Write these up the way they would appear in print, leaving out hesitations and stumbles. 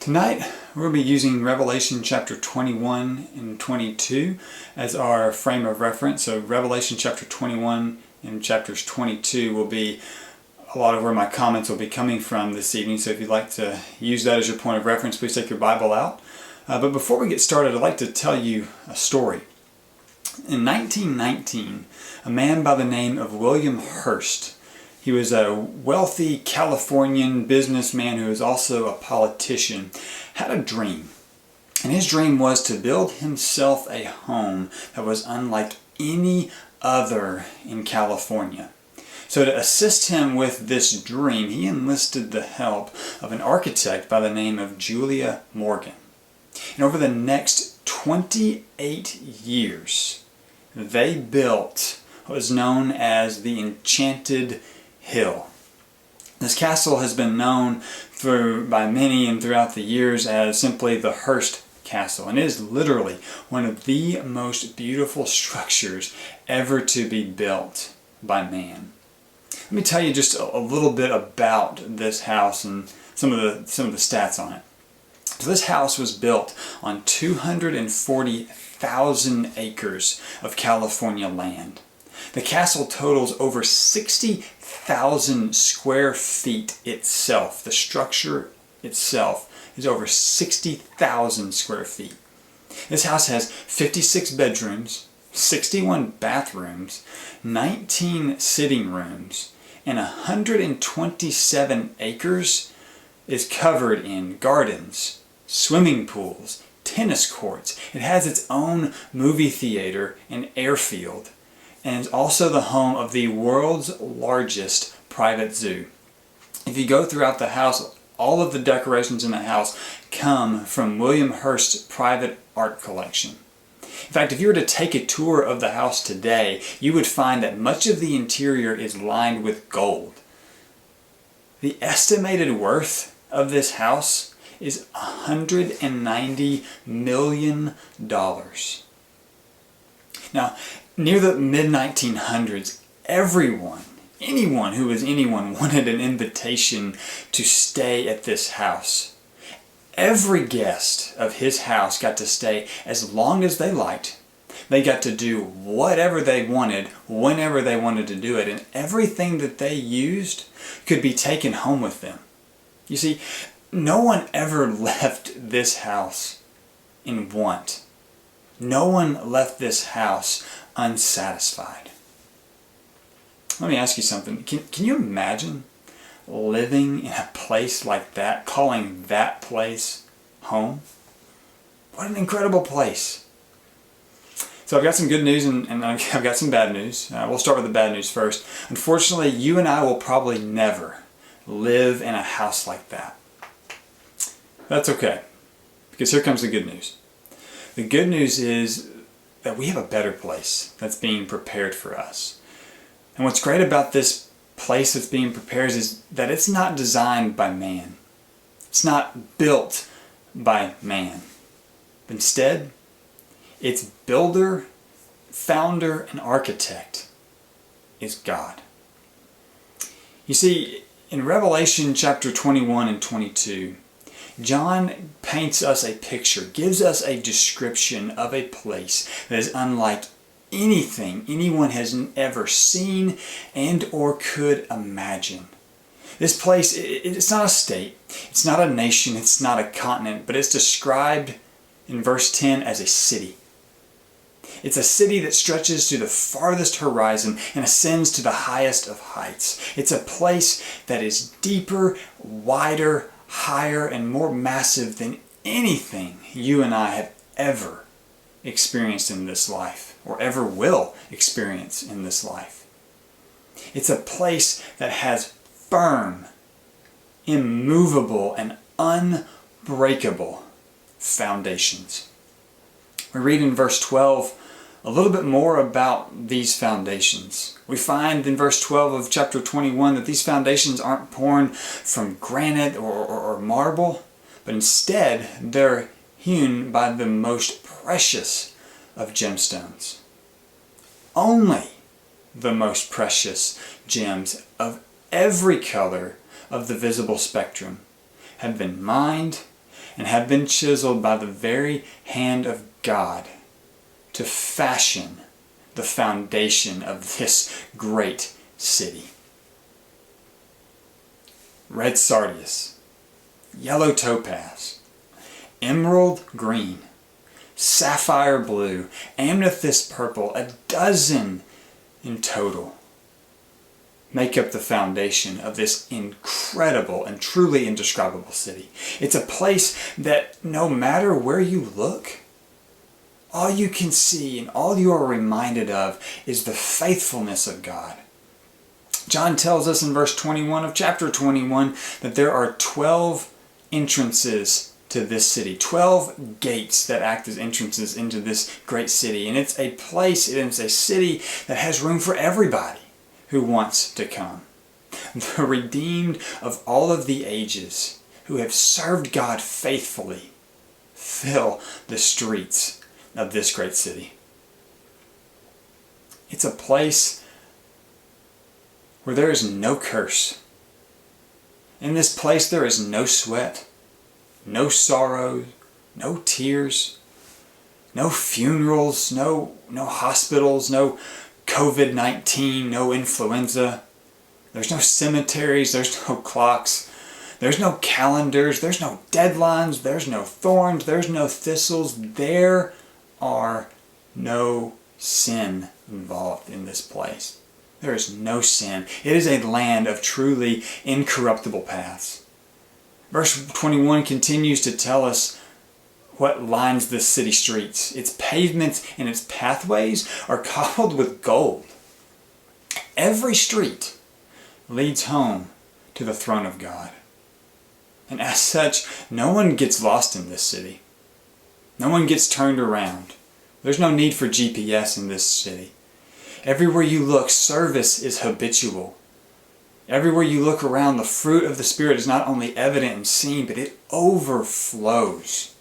Tonight we're going to be using Revelation chapter 21 and 22 as our frame of reference. So Revelation chapter 21 and chapters 22 will be a lot of where my comments will be coming from this evening. So if you'd like to use that as your point of reference, please take your Bible out. But before we get started, I'd like to tell you a story. In 1919, a man by the name of William Hearst, he was a wealthy Californian businessman who was also a politician, had a dream. And his dream was to build himself a home that was unlike any other in California. So to assist him with this dream, he enlisted the help of an architect by the name of Julia Morgan. And over the next 28 years, they built what was known as the Enchanted Hill. This castle has been known by many and throughout the years as simply the Hearst Castle, and it is literally one of the most beautiful structures ever to be built by man. Let me tell you just a little bit about this house and some of the stats on it. So this house was built on 240,000 acres of California land. The castle totals over 60,000 square feet itself. The structure itself is over 60,000 square feet. This house has 56 bedrooms, 61 bathrooms, 19 sitting rooms, and 127 acres is covered in gardens, swimming pools, tennis courts. It has its own movie theater and airfield, and is also the home of the world's largest private zoo. If you go throughout the house, all of the decorations in the house come from William Hearst's private art collection. In fact, if you were to take a tour of the house today, you would find that much of the interior is lined with gold. The estimated worth of this house is $190 million. Now, near the mid-1900s, anyone who was anyone wanted an invitation to stay at this house. Every guest of his house got to stay as long as they liked. They got to do whatever they wanted, whenever they wanted to do it, and everything that they used could be taken home with them. You see, no one ever left this house in want. No one left this house unsatisfied. Let me ask you something. Can you imagine living in a place like that, calling that place home? What an incredible place. So I've got some good news and I've got some bad news. We'll start with the bad news first. Unfortunately, you and I will probably never live in a house like that. That's okay, because here comes the good news. The good news is that we have a better place that's being prepared for us. And what's great about this place that's being prepared is that it's not designed by man. It's not built by man. Instead, its builder, founder, and architect is God. You see, in Revelation chapter 21 and 22, John paints us a picture, gives us a description of a place that is unlike anything anyone has ever seen and or could imagine. This place, it's not a state, it's not a nation, it's not a continent, but it's described in verse 10 as a city. It's a city that stretches to the farthest horizon and ascends to the highest of heights. It's a place that is deeper, wider, higher, and more massive than anything you and I have ever experienced in this life, or ever will experience in this life. It's a place that has firm, immovable, and unbreakable foundations. We read in verse 12 a little bit more about these foundations. We find in verse 12 of chapter 21 that these foundations aren't poured from granite or marble, but instead they're hewn by the most precious of gemstones. Only the most precious gems of every color of the visible spectrum have been mined and have been chiseled by the very hand of God to fashion the foundation of this great city. Red sardius, yellow topaz, emerald green, sapphire blue, amethyst purple, a dozen in total, make up the foundation of this incredible and truly indescribable city. It's a place that no matter where you look, all you can see and all you are reminded of is the faithfulness of God. John tells us in verse 21 of chapter 21 that there are 12 entrances to this city, 12 gates that act as entrances into this great city. And it's a place, it's a city that has room for everybody who wants to come. The redeemed of all of the ages who have served God faithfully fill the streets of this great city. It's a place where there is no curse. In this place there is no sweat, no sorrow, no tears, no funerals, no hospitals, no COVID-19, no influenza. There's no cemeteries, there's no clocks, there's no calendars, there's no deadlines, there's no thorns, there's no thistles. There are no sin involved in this place. There is no sin. It is a land of truly incorruptible paths. Verse 21 continues to tell us what lines the city streets. Its pavements and its pathways are cobbled with gold. Every street leads home to the throne of God. And as such, no one gets lost in this city. No one gets turned around. There's no need for GPS in this city. Everywhere you look, service is habitual. Everywhere you look around, the fruit of the Spirit is not only evident and seen, but it overflows.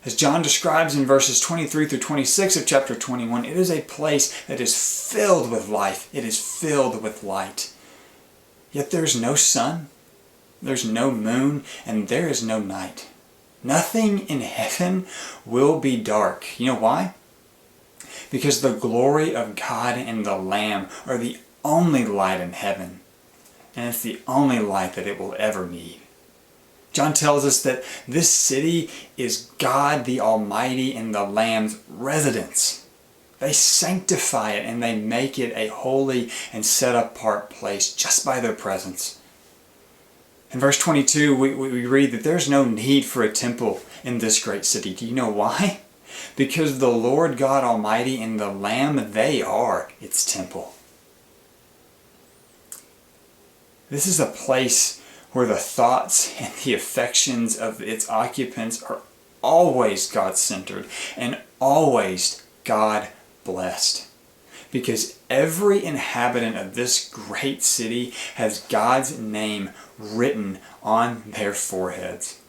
As John describes in verses 23 through 26 of chapter 21, it is a place that is filled with life. It is filled with light. Yet there's no sun, there's no moon, and there is no night. Nothing in heaven will be dark. You know why? Because the glory of God and the Lamb are the only light in heaven. And it's the only light that it will ever need. John tells us that this city is God the Almighty and the Lamb's residence. They sanctify it and they make it a holy and set apart place just by their presence. In verse 22, we read that there's no need for a temple in this great city. Do you know why? Because the Lord God Almighty and the Lamb, they are its temple. This is a place where the thoughts and the affections of its occupants are always God-centered and always God-blessed. Because every inhabitant of this great city has God's name written on their foreheads.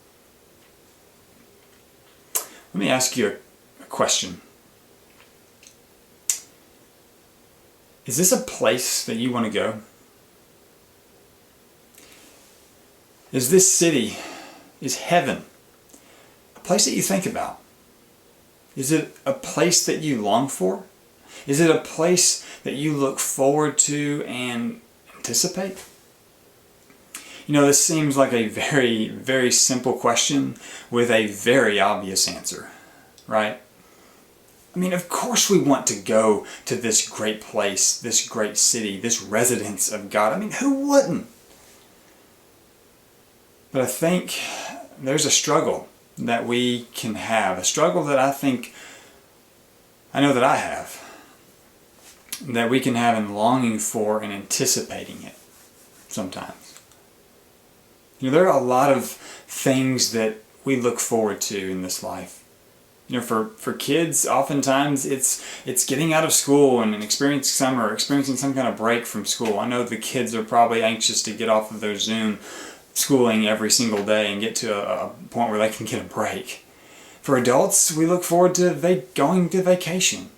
Let me ask you a question. Is this a place that you want to go? Is this city, is heaven, a place that you think about? Is it a place that you long for? Is it a place that you look forward to and anticipate? You know, this seems like a very, very simple question with a very obvious answer, right? I mean, of course we want to go to this great place, this great city, this residence of God. I mean, who wouldn't? But I think there's a struggle that we can have, a struggle that I know that I have, that we can have in longing for and anticipating it sometimes. You know, there are a lot of things that we look forward to in this life. You know, for kids, oftentimes it's getting out of school and experiencing summer, experiencing some kind of break from school. I know the kids are probably anxious to get off of their Zoom schooling every single day and get to a point where they can get a break. For adults, we look forward to going to vacation.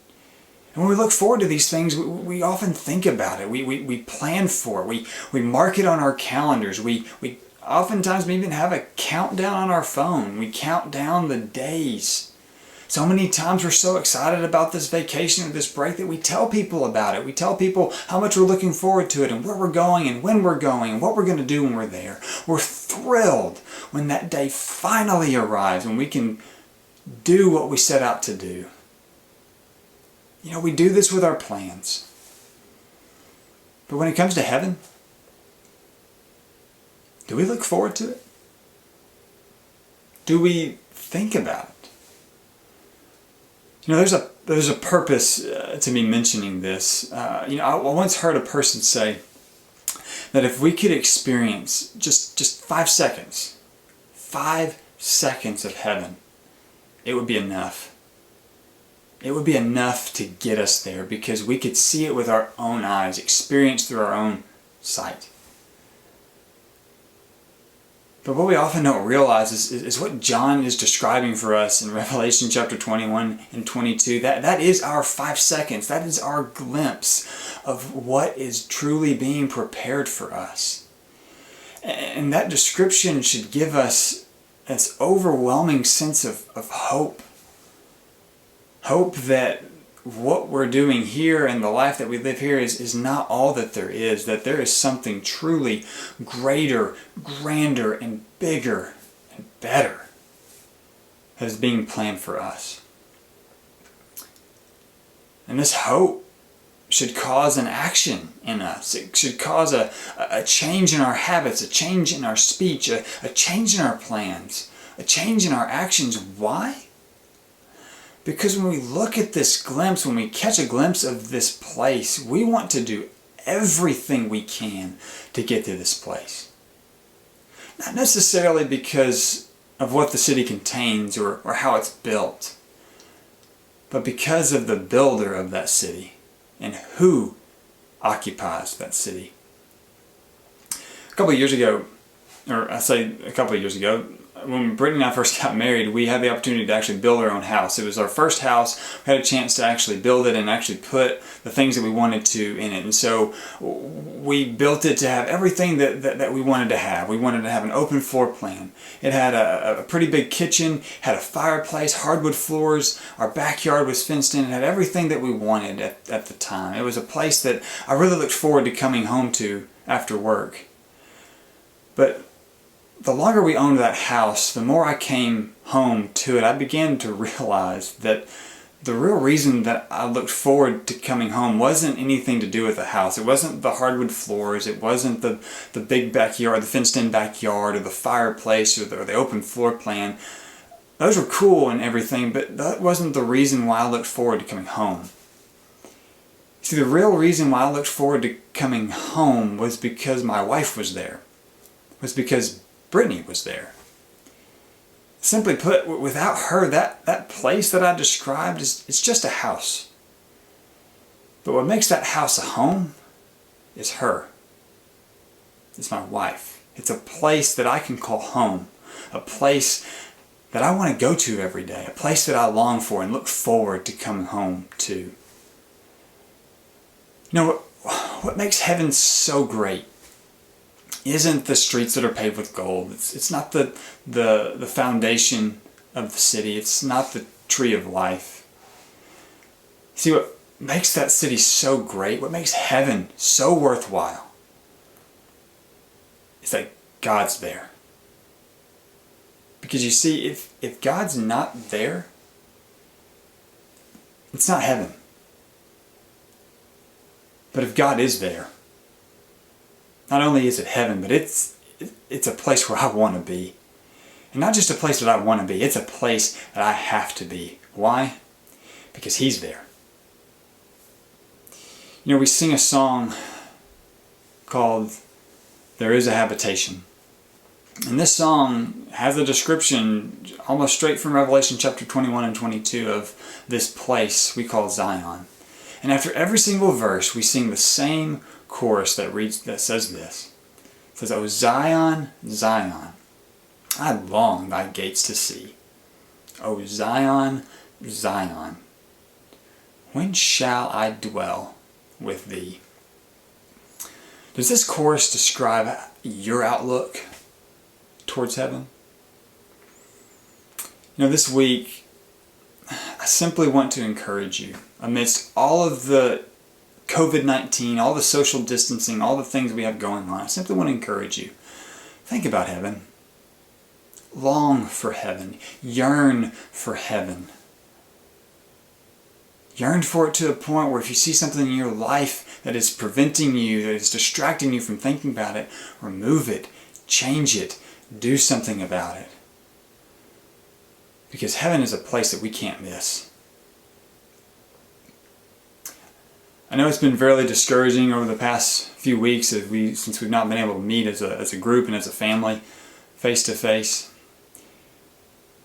And when we look forward to these things, we often think about it. We plan for it. We mark it on our calendars. We oftentimes we even have a countdown on our phone. We count down the days. So many times we're so excited about this vacation or this break that we tell people about it. We tell people how much we're looking forward to it and where we're going and when we're going and what we're going to do when we're there. We're thrilled when that day finally arrives, when we can do what we set out to do. You know, we do this with our plans. But when it comes to heaven, do we look forward to it? Do we think about it? You know, there's a purpose to me mentioning this. I once heard a person say that if we could experience just 5 seconds of heaven, it would be enough. It would be enough to get us there because we could see it with our own eyes, experience through our own sight. But what we often don't realize is what John is describing for us in Revelation chapter 21 and 22. That is our 5 seconds. That is our glimpse of what is truly being prepared for us. And that description should give us this overwhelming sense of hope. Hope that what we're doing here and the life that we live here is not all that there is, that there is something truly greater, grander, and bigger and better that is being planned for us. And this hope should cause an action in us. It should cause a change in our habits, a change in our speech, a change in our plans, a change in our actions. Why? Because when we look at this glimpse, when we catch a glimpse of this place, we want to do everything we can to get to this place. Not necessarily because of what the city contains or how it's built, but because of the builder of that city and who occupies that city. A couple of years ago, when Brittany and I first got married, we had the opportunity to actually build our own house. It was our first house. We had a chance to actually build it and actually put the things that we wanted to in it. And so we built it to have everything that we wanted to have. We wanted to have an open floor plan. It had a pretty big kitchen, had a fireplace, hardwood floors. Our backyard was fenced in. It had everything that we wanted at the time. It was a place that I really looked forward to coming home to after work. But the longer we owned that house, the more I came home to it, I began to realize that the real reason that I looked forward to coming home wasn't anything to do with the house. It wasn't the hardwood floors, it wasn't the big backyard, the fenced-in backyard, or the fireplace, or the open floor plan. Those were cool and everything, but that wasn't the reason why I looked forward to coming home. See, the real reason why I looked forward to coming home was because my wife was there. Was because Brittany was there. Simply put, without her, that place that I described it's just a house. But what makes that house a home is her. It's my wife. It's a place that I can call home. A place that I want to go to every day. A place that I long for and look forward to coming home to. You know, what makes heaven so great isn't the streets that are paved with gold. It's not the foundation of the city. It's not the tree of life. See, what makes that city so great, what makes heaven so worthwhile, is that God's there. Because you see, if God's not there, it's not heaven. But if God is there, not only is it heaven, but it's a place where I want to be. And not just a place that I want to be, it's a place that I have to be. Why? Because He's there. You know, we sing a song called There Is a Habitation. And this song has a description almost straight from Revelation chapter 21 and 22 of this place we call Zion. And after every single verse, we sing the same chorus that says this. It says, "O Zion, Zion, I long thy gates to see. O Zion, Zion, when shall I dwell with thee?" Does this chorus describe your outlook towards heaven? This week, I simply want to encourage you, amidst all of the COVID-19, all the social distancing, all the things we have going on, I simply want to encourage you. Think about heaven. Long for heaven. Yearn for heaven. Yearn for it to a point where if you see something in your life that is preventing you, that is distracting you from thinking about it, remove it, change it, do something about it. Because heaven is a place that we can't miss. I know it's been fairly discouraging over the past few weeks since we've not been able to meet as a group and as a family face to face.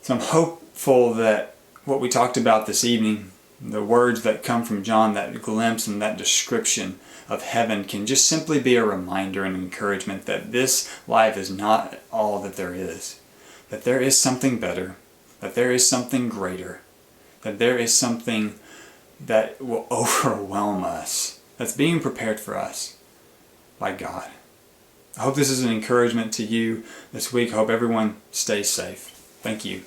So I'm hopeful that what we talked about this evening, the words that come from John, that glimpse and that description of heaven, can just simply be a reminder and encouragement that this life is not all that there is. That there is something better. That there is something greater. That there is something that will overwhelm us. That's being prepared for us by God. I hope this is an encouragement to you this week. I hope everyone stays safe. Thank you.